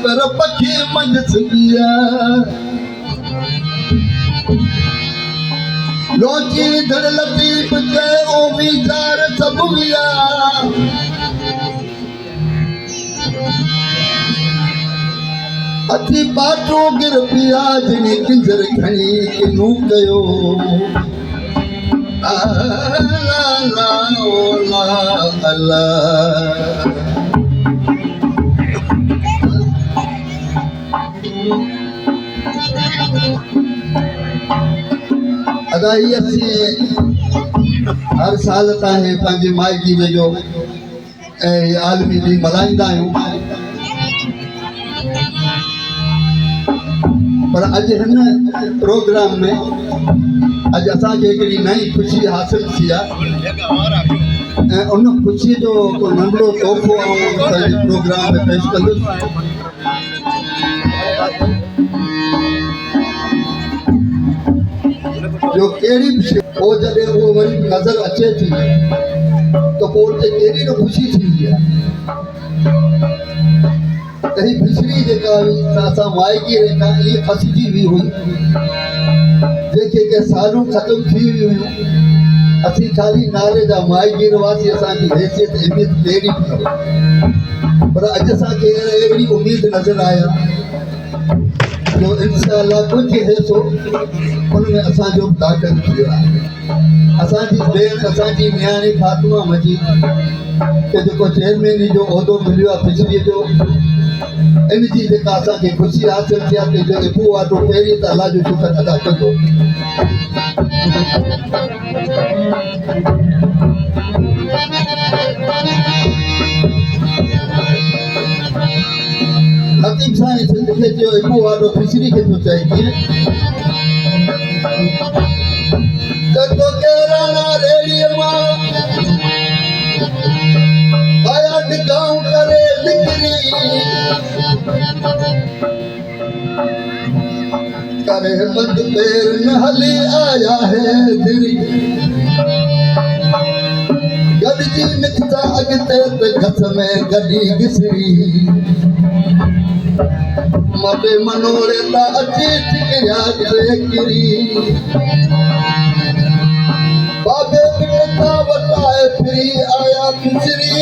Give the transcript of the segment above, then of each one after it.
पर पखी मंझ सुगिया लोची धड़ लतीफ के ओ वीचार सब विया अथी पाटो गिर पिया जिनी किंजर खणी किनू कयो ला ओ ला अल्लाह अदाई असी हर साल ताईं पंहिंजी माइकी जो आलमी ॾींहुं मल्हाईंदा आहियूं पर अॼु हिन प्रोग्राम में अॼु असांखे हिकिड़ी नई ख़ुशी हासिल थी आहे ऐं उन ख़ुशी जो को नंढड़ो तोहफ़ो पंहिंजे प्रोग्राम में पेश कंदुसि जो कहिड़ी बि शइ पोइ जॾहिं उहो वरी नज़र अचे थी त पोइ उते कहिड़ी न ख़ुशी थींदी आहे त हीअ फिसरी जेका हुई असां माइकी रेखा इहा फसिजी हुई जेके के सालूं ख़तमु थी वियूं हुयूं असीं ख़ाली नाले जा माइकी हुआसीं असांजी हैसियत अहमियत कहिड़ी थी पर अॼु असांखे अहिड़ी उमेद नज़र आया जो इंशाअल्लाह कुझु हिसो उन में असांजो दाख़िल थियो आहे असांजी भेण असांजी नियाणी फातिमा मजीद खे जेको चेयरमैनी जो उहिदो मिलियो आहे फिसरीअ जो इन जी जेका असांखे ख़ुशी हासिल थी आहे जो इबू वारो पहिरीं त अलाह जो शुक्र अदा कंदो लतीफ़ साईं सिंध खे चयो इबू वारो फिसरी खे थो चए कीअं तो केराना रेड़ीअ मां आया निगाहूं करे निकिरी करे बंद पैर न हली आया है दिरी गॾिजी निकिता अॻिते त घस में गॾी घिसरी मटे मनोरे ता अची टिकरिया गिरे किरी बाबे बिटा बताए फिरी आया फिसरी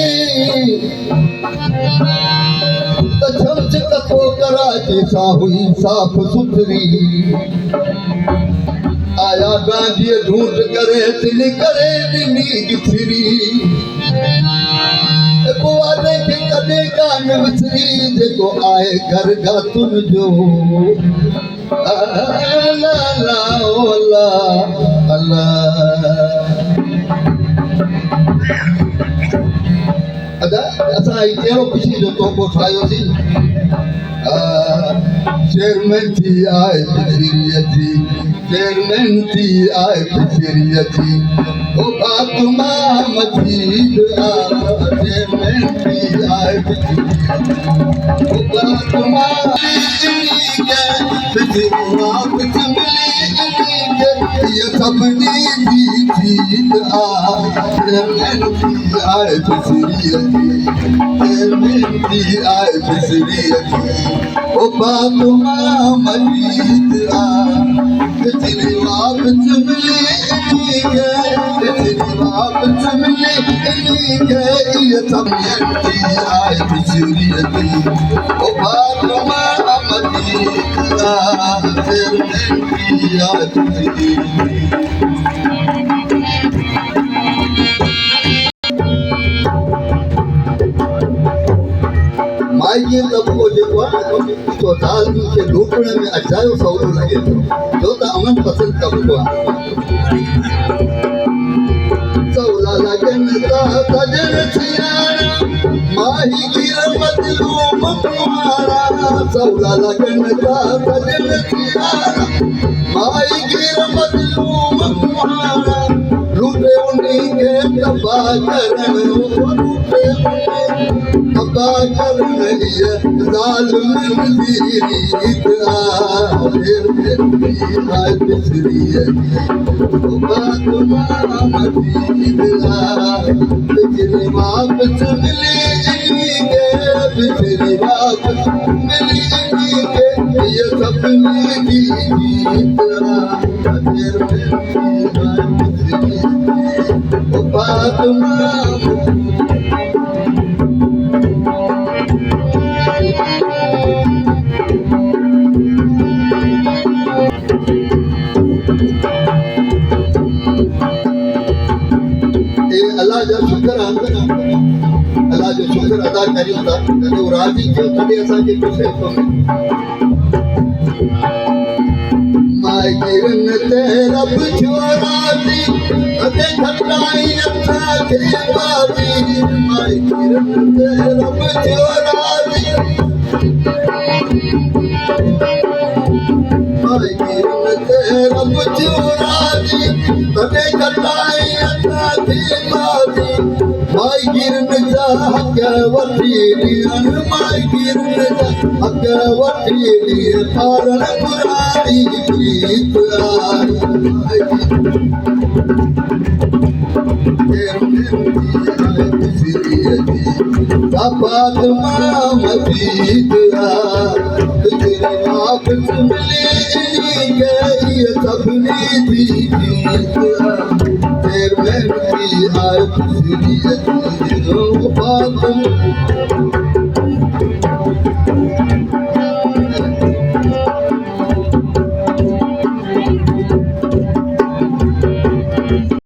त छमच कथो कराची सां हुई साफ़ सुथरी आया गांधीअ ढूंढ करे तिली करे ॾिनी गिसरी वादे खे कॾहिं कान विसरी जेको आहे घर गातुन जो अल्लाह अल्लाह अल्लाह अदा असां ही कहिड़ो ख़ुशी जो तोहफ़ो ठाहियोसीं चेयरमैन थी आहे फिसरीअ जी चेयरमैन थी आहे फिसरीअ जी ओ फातिमा मजीद चेयरमैन थी आहे ओ फातिमा ये सपनी थी जीत चेयरमैन थी आहे फिसरीअ जी चेयरमैन थी आहे फिसरीअ जी ओ फातिमा मजीद फिसरी वापस मिली फिसरी वापस मिली ये सपनी थी आहे फिसरीअ जी ओ फातिमा मजीद चेयरमैन थी आहे फिसरीअ जी माइकीअ तबको जेको आहे तो तालमी खे लूटण में अजायो सवलो लॻे थो छो त अमन पसंदि तबको आहे सवला लॻनि था सजन सियारा माही गिर मजलूम कुंवारा सवला लॻनि था सजन सियारा माही गिर मजलूम कुंवारा लूटे उन्हीं खे तबाह करण लूटे तबा करनी जालिम दी रीत फिर आए बिसरी तबा मदीद बिजली वापस मिली के बिजली वापस मिली के ये सपने की जीत फिर आए बिसरी फातिमा अल्लाह जा शुक्र अल्लाह जो शुक्र अदा करियूं था तॾहिं उहो राज़ी थियो तॾहिं असांखे कुझु थो माए किरन ते रब थियो राज़ी तॾहिं खटाई असांखे बाज़ी माए किरन ते रब थियो राज़ी माए किरन ते रब थियो राज़ी तॾहिं खटाई असांखे बाज़ी माई किरन जा हक़ वठी ॾियण माई किरन जा हक़ वठी ॾियण पारण पुराणी प्रीत फातिमा मदीद तुझे वापस मिली के ये सपनी थी जीत फिर मैं आए बिसरी फातिमा